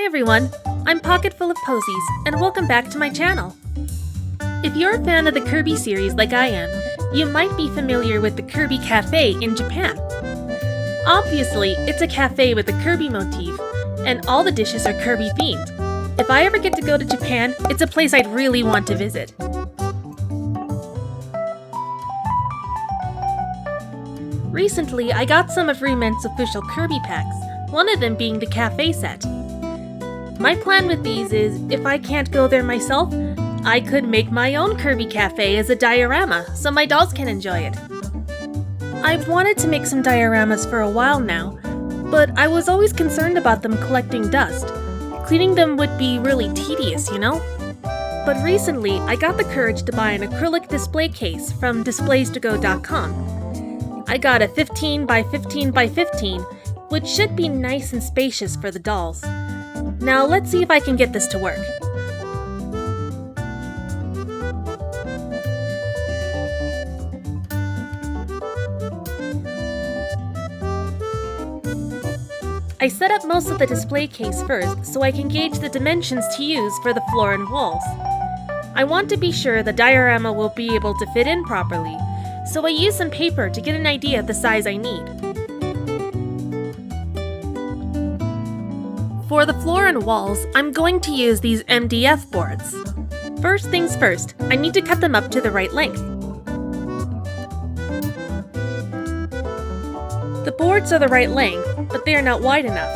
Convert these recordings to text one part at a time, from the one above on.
everyone, I'm Pocketful of Posies, and welcome back to my channel. If you're a fan of the Kirby series like I am, you might be familiar with the Kirby Cafe in Japan. Obviously, it's a cafe with a Kirby motif, and all the dishes are Kirby themed. If I ever get to go to Japan, it's a place I'd really want to visit. Recently, I got some of Re-Ment's official Kirby packs, one of them being the cafe set. My plan with these is, if I can't go there myself, I could make my own Kirby Cafe as a diorama so my dolls can enjoy it. I've wanted to make some dioramas for a while now, but I was always concerned about them collecting dust. Cleaning them would be really tedious, you know? But recently, I got the courage to buy an acrylic display case from displays2go.com. I got a 15 by 15 by 15, which should be nice and spacious for the dolls. Now let's see if I can get this to work. I set up most of the display case first so I can gauge the dimensions to use for the floor and walls. I want to be sure the diorama will be able to fit in properly, so I use some paper to get an idea of the size I need. For the floor and walls, I'm going to use these MDF boards. First things first, I need to cut them up to the right length. The boards are the right length, but they are not wide enough,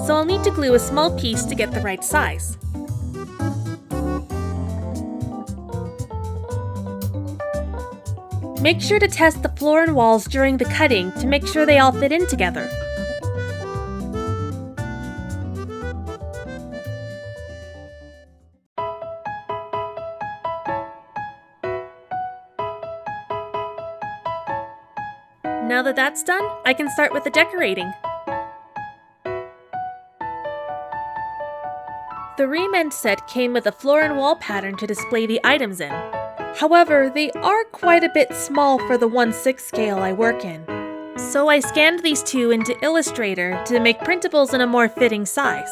so I'll need to glue a small piece to get the right size. Make sure to test the floor and walls during the cutting to make sure they all fit in together. Now that that's done, I can start with the decorating. The Re-Ment set came with a floor and wall pattern to display the items in. However, they are quite a bit small for the 1/6 scale I work in. So I scanned these two into Illustrator to make printables in a more fitting size.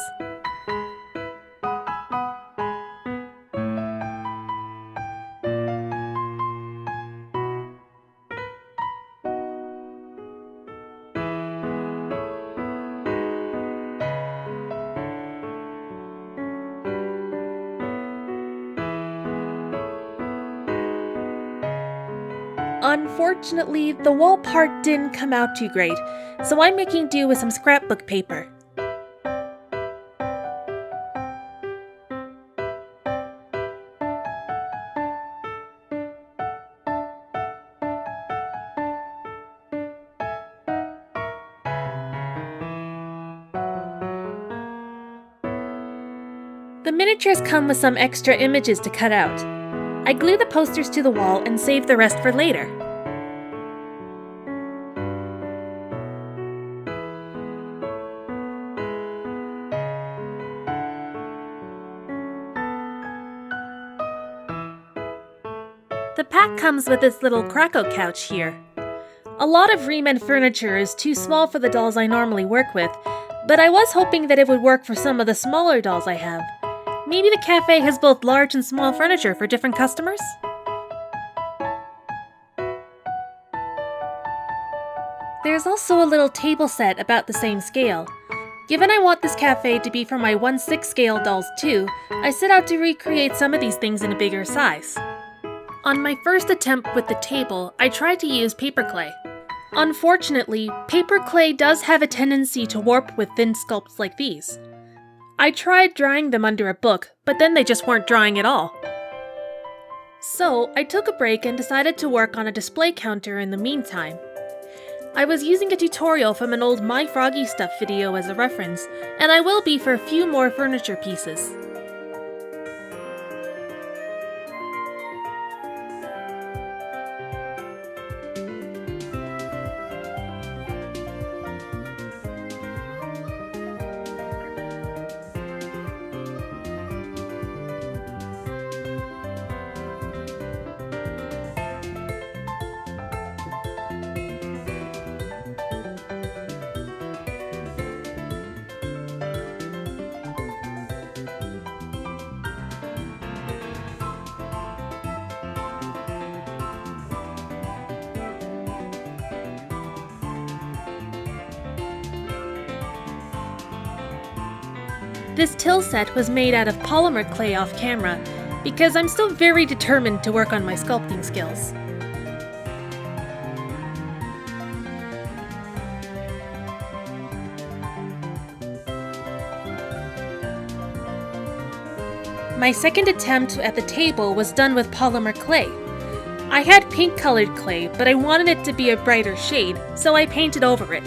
Unfortunately, the wall part didn't come out too great, so I'm making do with some scrapbook paper. The miniatures come with some extra images to cut out. I glue the posters to the wall and save the rest for later. The pack comes with this little Krakow couch here. A lot of Re-Ment furniture is too small for the dolls I normally work with, but I was hoping that it would work for some of the smaller dolls I have. Maybe the cafe has both large and small furniture for different customers? There's also a little table set about the same scale. Given I want this cafe to be for my 1/6 scale dolls too, I set out to recreate some of these things in a bigger size. On my first attempt with the table, I tried to use paper clay. Unfortunately, paper clay does have a tendency to warp with thin sculpts like these. I tried drying them under a book, but then they just weren't drying at all. So, I took a break and decided to work on a display counter in the meantime. I was using a tutorial from an old My Froggy Stuff video as a reference, and I will be for a few more furniture pieces. This till set was made out of polymer clay off camera, because I'm still very determined to work on my sculpting skills. My second attempt at the table was done with polymer clay. I had pink-colored clay, but I wanted it to be a brighter shade, so I painted over it.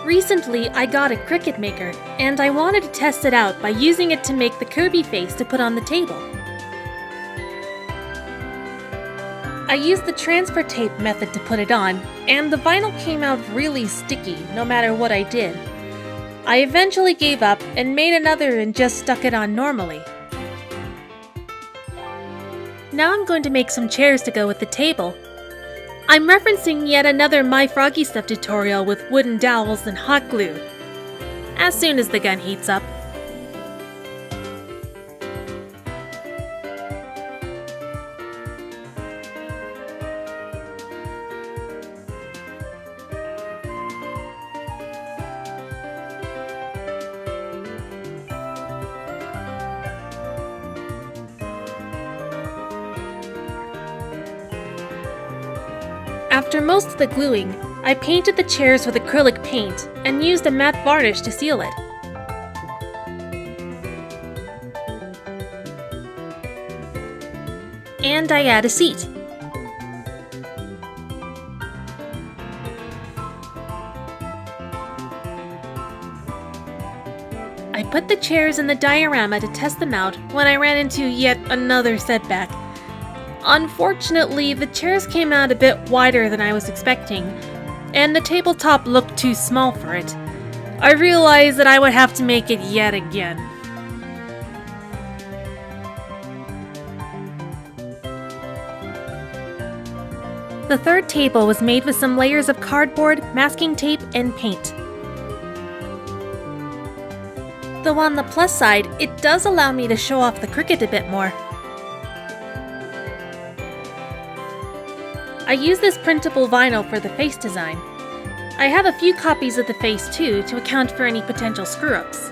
Recently, I got a Cricut maker, and I wanted to test it out by using it to make the Kirby face to put on the table. I used the transfer tape method to put it on, and the vinyl came out really sticky no matter what I did. I eventually gave up and made another and just stuck it on normally. Now I'm going to make some chairs to go with the table. I'm referencing yet another My Froggy Stuff tutorial with wooden dowels and hot glue. As soon as the gun heats up. After most of the gluing, I painted the chairs with acrylic paint and used a matte varnish to seal it. And I add a seat. I put the chairs in the diorama to test them out when I ran into yet another setback. Unfortunately, the chairs came out a bit wider than I was expecting, and the tabletop looked too small for it. I realized that I would have to make it yet again. The third table was made with some layers of cardboard, masking tape, and paint. Though on the plus side, it does allow me to show off the Cricut a bit more. I use this printable vinyl for the face design. I have a few copies of the face too to account for any potential screw-ups.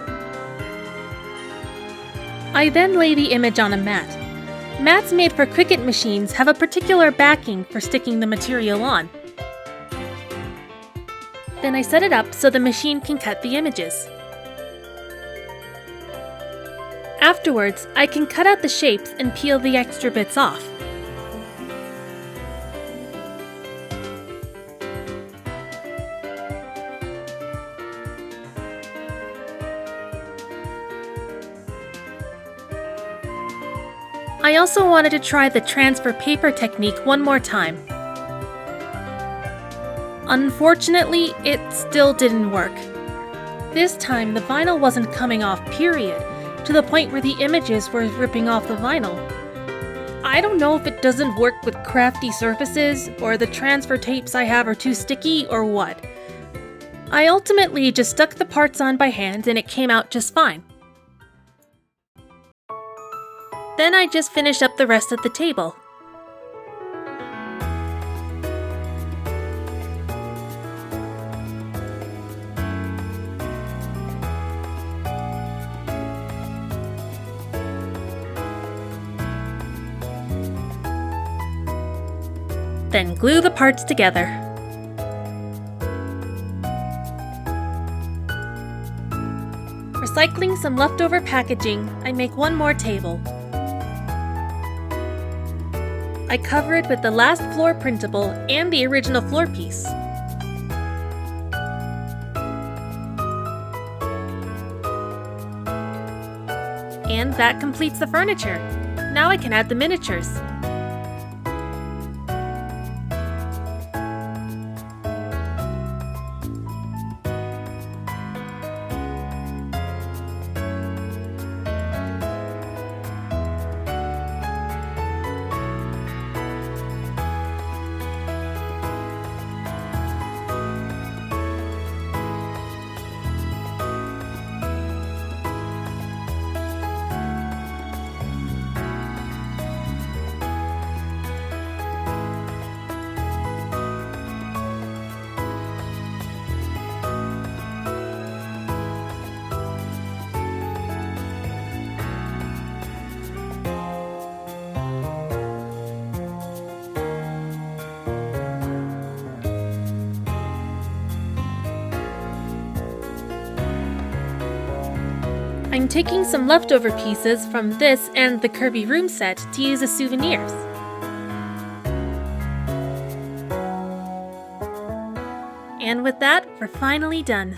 I then lay the image on a mat. Mats made for Cricut machines have a particular backing for sticking the material on. Then I set it up so the machine can cut the images. Afterwards, I can cut out the shapes and peel the extra bits off. I also wanted to try the transfer paper technique one more time. Unfortunately, it still didn't work. This time, the vinyl wasn't coming off, period, to the point where the images were ripping off the vinyl. I don't know if it doesn't work with crafty surfaces, or the transfer tapes I have are too sticky, or what. I ultimately just stuck the parts on by hand and it came out just fine. Then I just finished up the rest of the table. Then glue the parts together. Recycling some leftover packaging, I make one more table. I cover it with the last floor printable and the original floor piece. And that completes the furniture. Now I can add the miniatures. I'm taking some leftover pieces from this and the Kirby room set to use as souvenirs. And with that, we're finally done.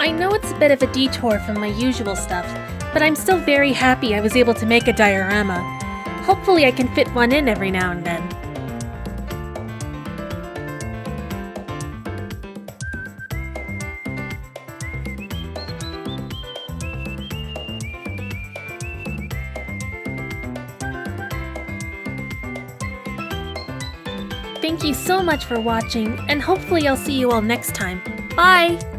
I know it's a bit of a detour from my usual stuff, but I'm still very happy I was able to make a diorama. Hopefully I can fit one in every now and then. Thank you so much for watching, and hopefully I'll see you all next time. Bye!